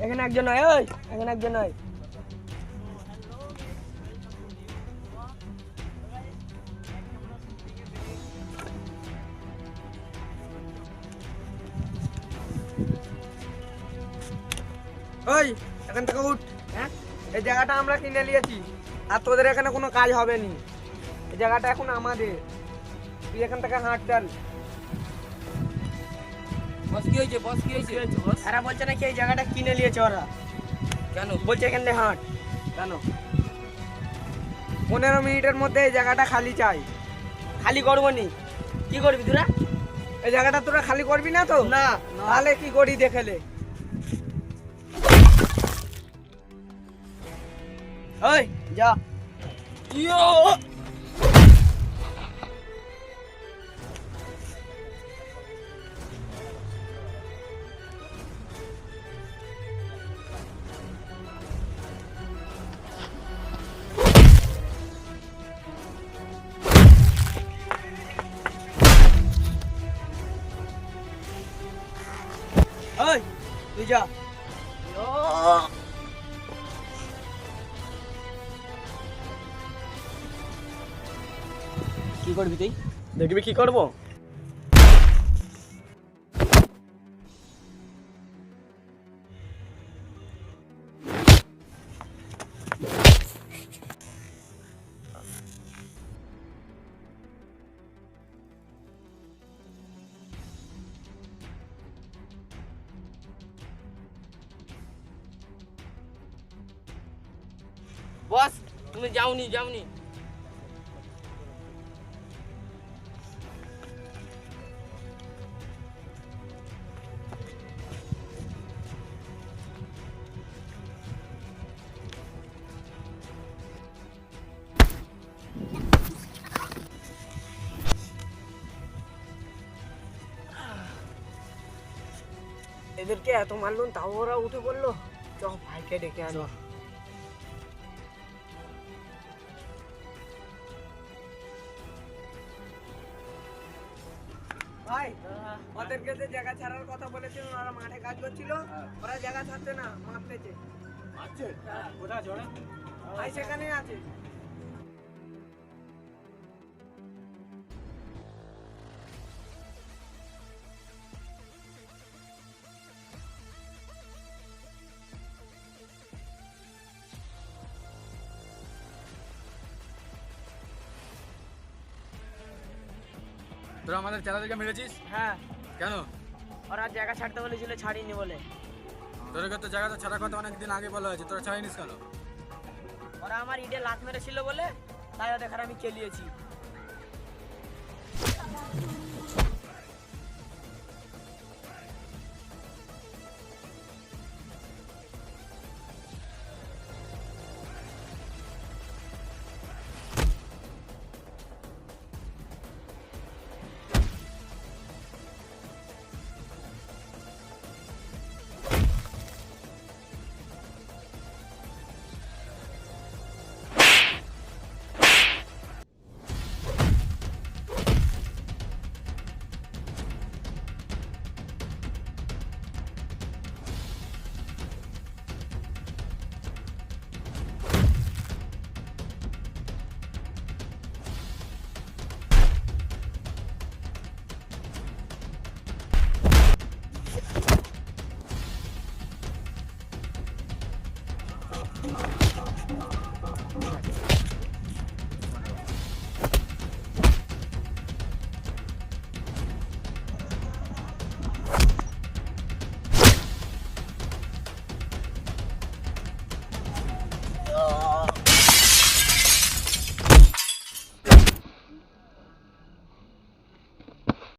এখানে একজন নয়, ওই এখানে একজন নয়। ওই এখান থেকে উঠ। হ্যাঁ, এই জায়গাটা আমরা কিনে নিয়েছি, আর তোদের এখানে কোনো কাজ হবে নি। এই জায়গাটা এখন আমাদের। তুই এখান থেকে হাঁট, চল। বস কি হয়েছে? বস কি হয়েছে? বস এরা বলছে নাকি এই জায়গাটা কিনে নিয়েছে ওরা। কেন? বলছে এখান থেকে হাঁট। কেন? 15 মিনিটের মধ্যে এই জায়গাটা খালি চাই। খালি করবো নি। কি করবি তোরা? এই জায়গাটা তোরা খালি করবি না তো? না। তাহলে কি করি দেখেলে। ওই যা। ইয়ো ওই তুই যা। কি করবি তুই? দেখবি কি করবো। বস তুমি যাওনি যাওনি। এদেরকে এত মারলুন তাও ওরা উঠে পড়লো। চ ভাইকে ডেকে আনো। ভাই, ওদেরকে যে জায়গা ছাড়ার কথা বলেছিল, ওরা মাঠে কাজ করছিল, ওরা জায়গা ছাড়ছে না, মারতেছে। আচ্ছা কোথায় আছে ওরা? ভাই সেখানেই আছে। তোরা আমাদের চালাদেরকে মেরেছিস? হ্যাঁ, কেন? ওরা জায়গা ছাড়তে বলেছিল, ছাড়িনি বলে। তোদেরকে তো জায়গাটা ছাড়ার কথা অনেকদিন আগে বলা হয়েছে, তোরা ছাড়িনিস কেন? ওরা আমার ইটে লাত মেরেছিল বলে, তাই ওদের আমি কেলিয়েছি।